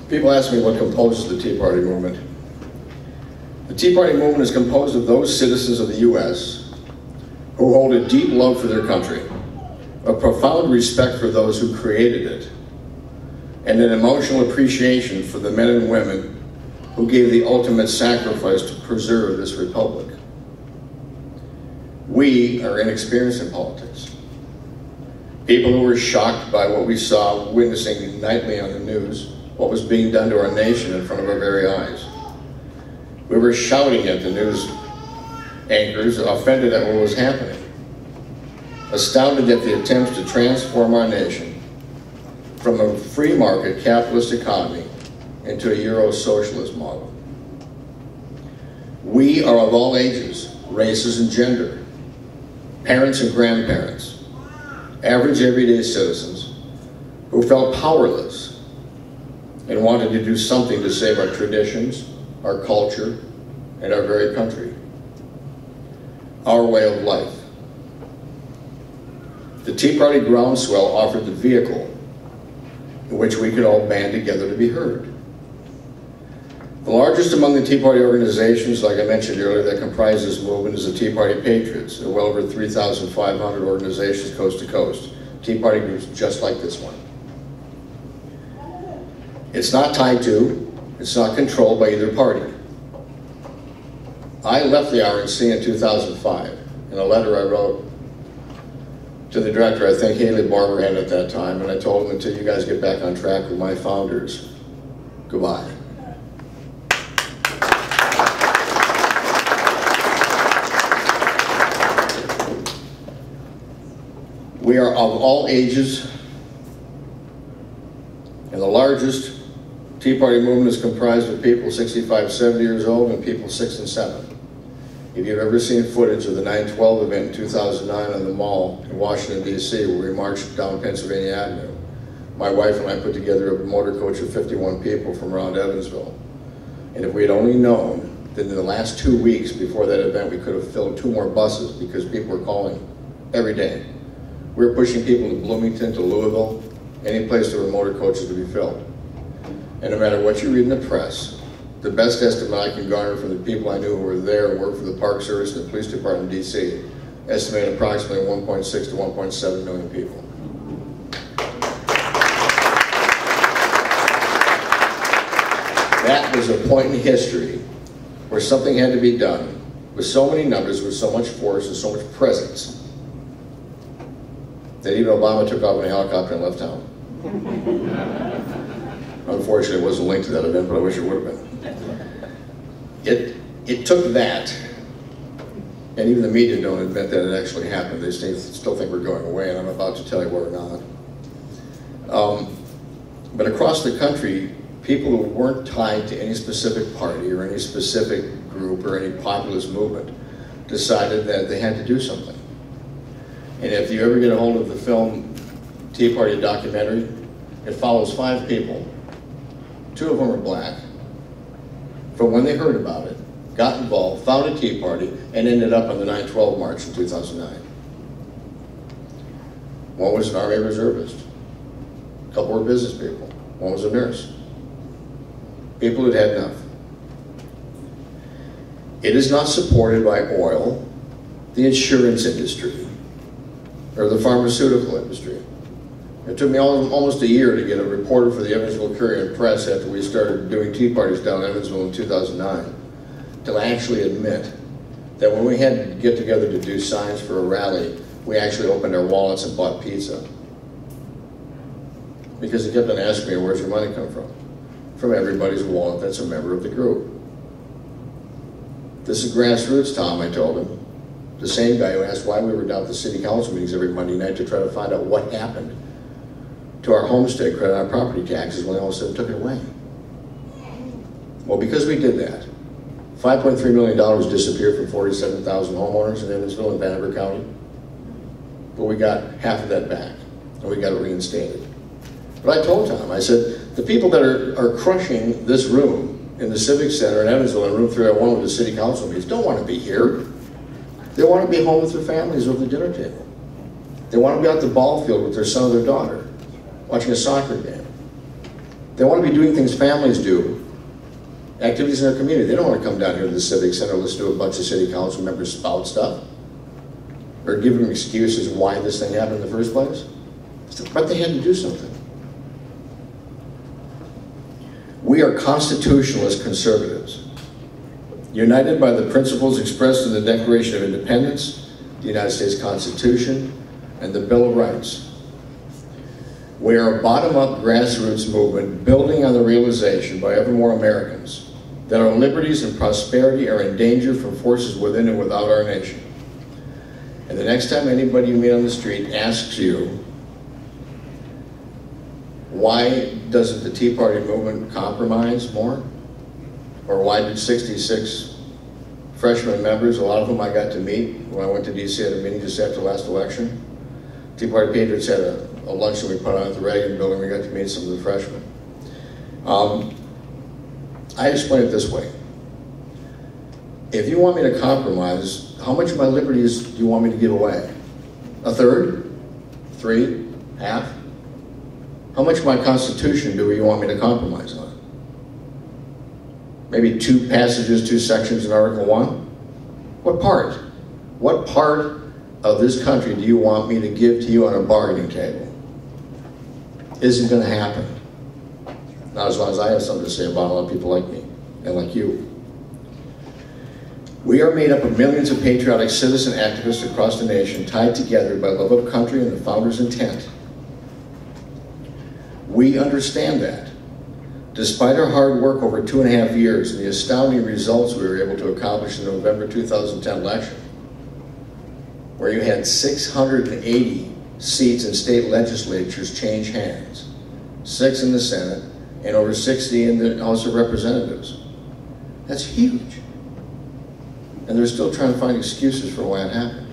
People ask me what composes the Tea Party movement. The Tea Party movement is composed of those citizens of the U.S. who hold a deep love for their country, a profound respect for those who created it, and an emotional appreciation for the men and women who gave the ultimate sacrifice to preserve this republic. We are inexperienced in politics. People who were shocked by what we saw, witnessing nightly on the news, what was being done to our nation in front of our very eyes. We were shouting at the news anchors, offended at what was happening, astounded at the attempts to transform our nation from a free market capitalist economy into a Euro socialist model. We are of all ages, races, and gender, parents and grandparents, average everyday citizens who felt powerless and wanted to do something to save our traditions, our culture, and our very country, our way of life. The Tea Party groundswell offered the vehicle in which we could all band together to be heard. The largest among the Tea Party organizations, like I mentioned earlier, that comprise this movement is the Tea Party Patriots. There are well over 3,500 organizations coast to coast. Tea Party groups just like this one. It's not tied to, it's not controlled by either party. I left the RNC in 2005 in a letter I wrote to the director, I think Haley Barber had at that time, and I told him, until you guys get back on track with my founders, goodbye. We are of all ages, and the largest Tea Party movement is comprised of people 65, 70 years old and people 6 and 7. If you've ever seen footage of the 9/12 event in 2009 on the Mall in Washington, D.C., where we marched down Pennsylvania Avenue, my wife and I put together a motor coach of 51 people from around Evansville. And if we had only known that in the last 2 weeks before that event, we could have filled 2 more buses because people were calling every day. We were pushing people to Bloomington, to Louisville, any place there were motor coaches to be filled. And no matter what you read in the press, the best estimate I can garner from the people I knew who were there and worked for the Park Service and the Police Department in DC, estimated approximately 1.6 to 1.7 million people. That was a point in history where something had to be done with so many numbers, with so much force and so much presence, that even Obama took off in a helicopter and left town. Unfortunately, it wasn't linked to that event, but I wish it would have been. It took that, and even the media don't admit that it actually happened. They still think we're going away, and I'm about to tell you we're not. But across the country, people who weren't tied to any specific party or any specific group or any populist movement decided that they had to do something. And if you ever get a hold of the film Tea Party documentary, it follows 5 people. 2 of them are black. From when they heard about it, got involved, founded Tea Party, and ended up on the 9/12 march in 2009. One was an Army reservist. A couple were business people. One was a nurse. People who'd had enough. It is not supported by oil, the insurance industry, or the pharmaceutical industry. It took me almost a year to get a reporter for the Evansville Courier and Press after we started doing tea parties down in Evansville in 2009 to actually admit that when we had to get together to do signs for a rally, we actually opened our wallets and bought pizza. Because they kept on asking me, where's your money come from? From everybody's wallet that's a member of the group. This is grassroots, Tom, I told him. The same guy who asked why we were down at the city council meetings every Monday night to try to find out what happened to our homestead credit on property taxes when they all of a sudden took it away. Well, because we did that, $5.3 million disappeared from 47,000 homeowners in Evansville and Vanderbilt County. But we got half of that back, and we got it reinstated. But I told Tom, I said, the people that are crushing this room in the Civic Center in Evansville in room 301 with the city council meetings don't want to be here. They want to be home with their families over the dinner table. They want to be out the ball field with their son or their daughter, watching a soccer game. They want to be doing things families do, activities in their community. They don't want to come down here to the Civic Center and listen to a bunch of city council members spout stuff or give them excuses why this thing happened in the first place. But they had to do something. We are constitutionalist conservatives, united by the principles expressed in the Declaration of Independence, the United States Constitution, and the Bill of Rights. We are a bottom-up grassroots movement building on the realization by ever more Americans that our liberties and prosperity are in danger from forces within and without our nation. And the next time anybody you meet on the street asks you, why doesn't the Tea Party movement compromise more? Or why did 66 freshman members, a lot of whom I got to meet when I went to DC at a meeting just after the last election, Tea Party Patriots had a luncheon we put on at the Reagan building. We got to meet some of the freshmen. I explain it this way. If you want me to compromise, how much of my liberties do you want me to give away? A third? 3? Half? How much of my Constitution do you want me to compromise on? Maybe 2 passages, 2 sections in Article 1? What part? What part of this country do you want me to give to you on a bargaining table? Isn't going to happen. Not as long as I have something to say about a lot of people like me and like you. We are made up of millions of patriotic citizen activists across the nation, tied together by love of country and the founder's intent. We understand that. Despite our hard work over 2.5 years and the astounding results we were able to accomplish in the November 2010 election, where you had 680 seats in state legislatures change hands, 6 in the Senate, and over 60 in the House of Representatives. That's huge. And they're still trying to find excuses for why it happened.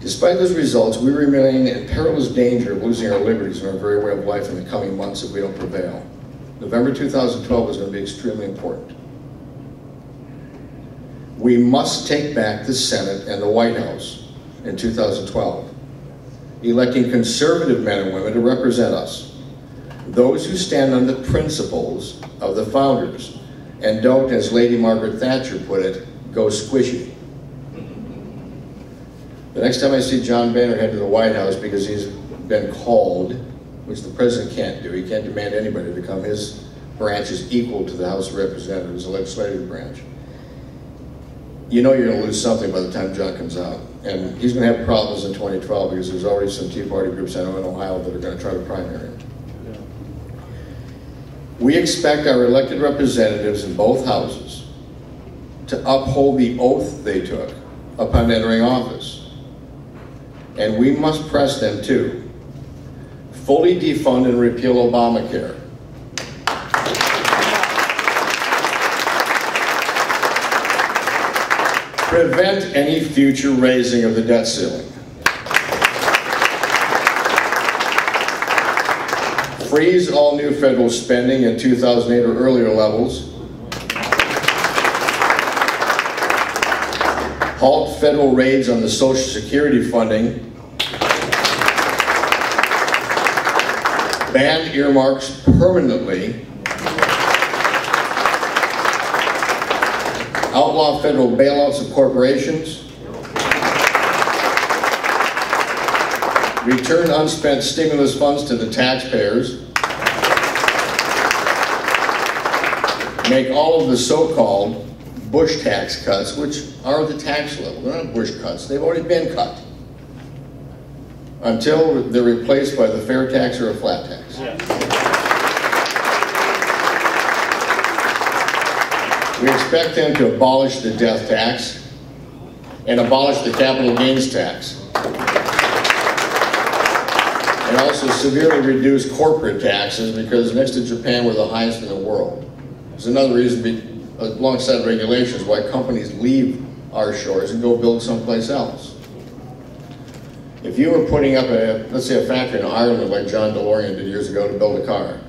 Despite those results, we remain in perilous danger of losing our liberties and our very way of life in the coming months if we don't prevail. November 2012 is going to be extremely important. We must take back the Senate and the White House in 2012, electing conservative men and women to represent us, those who stand on the principles of the founders and don't, as Lady Margaret Thatcher put it, go squishy. The next time I see John Boehner head to the White House because he's been called, which the president can't do, he can't demand anybody to come, his branch is equal to the House of Representatives, the legislative branch. You know you're going to lose something by the time John comes out. And he's going to have problems in 2012 because there's already some Tea Party groups I know in Ohio that are going to try to primary him. We expect our elected representatives in both houses to uphold the oath they took upon entering office. And we must press them to fully defund and repeal Obamacare. Prevent any future raising of the debt ceiling. Freeze all new federal spending in 2008 or earlier levels. Halt federal raids on the Social Security funding. Ban earmarks permanently. Outlaw federal bailouts of corporations. Return unspent stimulus funds to the taxpayers. Make all of the so-called Bush tax cuts, which are the tax level. They're not Bush cuts. They've already been cut. Until they're replaced by the fair tax or a flat tax. Yeah. We expect them to abolish the death tax and abolish the capital gains tax. And also severely reduce corporate taxes because next to Japan, we're the highest in the world. There's another reason, alongside regulations, why companies leave our shores and go build someplace else. If you were putting up let's say a factory in Ireland like John DeLorean did years ago to build a car,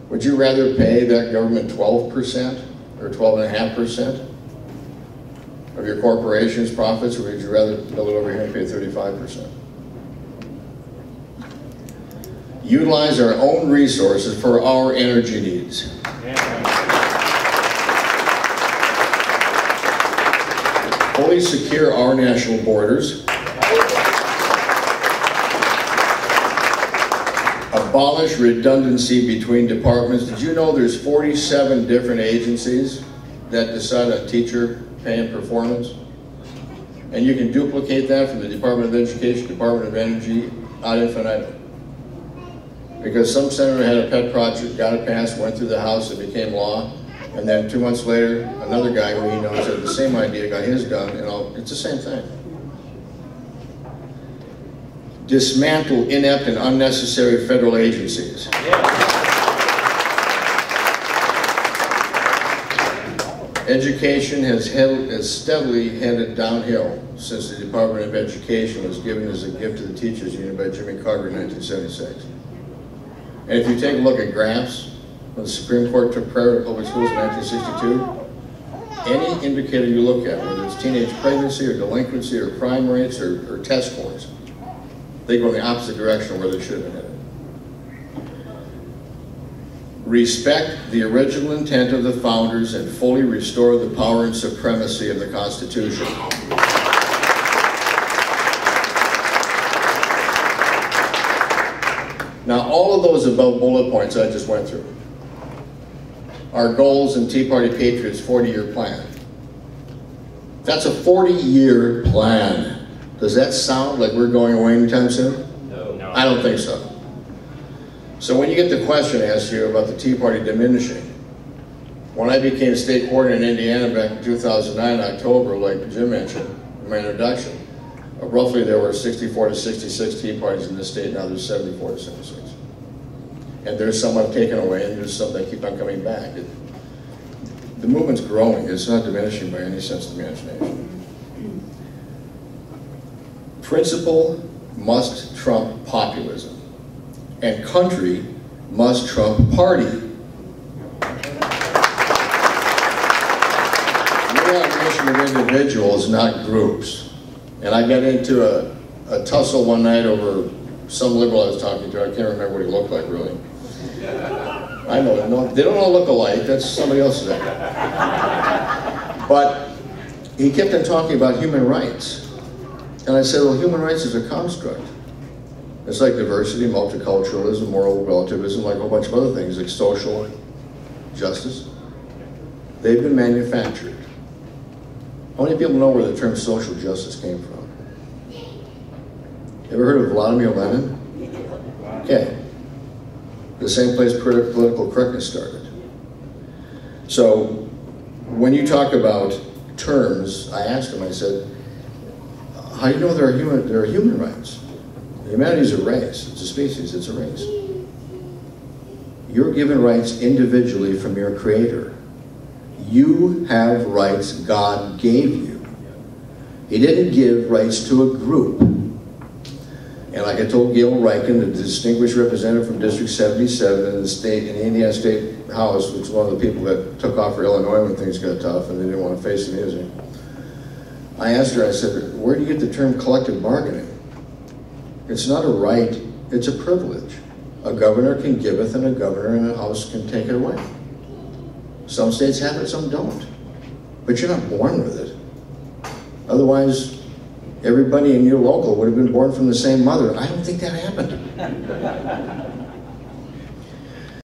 would you rather pay that government 12% or 12.5% of your corporation's profits, or would you rather build it over here and pay 35%? utilize our own resources for our energy needs. Fully secure our national borders. Abolish redundancy between departments. Did you know there's 47 different agencies that decide on teacher pay and performance? And you can duplicate that from the Department of Education, Department of Energy, ad infinitum. Because some senator had a pet project, got it passed, went through the House, it became law, and then 2 months later, another guy who he knows had the same idea, got his done, and it's the same thing. Dismantle inept and unnecessary federal agencies. Education has steadily headed downhill since the Department of Education was given as a gift to the teachers union by Jimmy Carter in 1976. And if you take a look at graphs, when the Supreme Court took private public schools in 1962, any indicator you look at, whether it's teenage pregnancy or delinquency or crime rates or test scores, they go in the opposite direction where they should have been headed. Respect the original intent of the founders and fully restore the power and supremacy of the Constitution. Now, all of those above bullet points I just went through are goals in Tea Party Patriots' 40-year plan. That's a 40-year plan. Does that sound like we're going away anytime soon? No. I don't think so. So when you get the question asked you about the Tea Party diminishing, when I became state coordinator in Indiana back in 2009, October, like Jim mentioned in my introduction, roughly there were 64 to 66 Tea Parties in this state. Now there's 74 to 76. And there's some I've taken away, and there's some that keep on coming back. The movement's growing. It's not diminishing by any sense of the imagination. Principle must trump populism, and country must trump party. We are a nation of individuals, not groups. And I got into a tussle one night over some liberal I was talking to. I can't remember what he looked like, really. I know, they don't all look alike. That's somebody else's idea. But he kept on talking about human rights. And I said, well, human rights is a construct. It's like diversity, multiculturalism, moral relativism, like a whole bunch of other things, like social justice. They've been manufactured. How many people know where the term social justice came from? Ever heard of Vladimir Lenin? Okay. The same place political correctness started. So when you talk about terms, I asked him, I said, how do you know there are human rights? Humanity is a race, it's a species, it's a race. You're given rights individually from your Creator. You have rights God gave you. He didn't give rights to a group. And like I told Gail Ryken, the distinguished representative from District 77 in the Indiana State House, which was one of the people that took off for Illinois when things got tough and they didn't want to face the music. I asked her, I said, where do you get the term collective bargaining? It's not a right, it's a privilege. A governor can giveth and a governor in a house can take it away. Some states have it, some don't. But you're not born with it. Otherwise, everybody in your local would have been born from the same mother. I don't think that happened.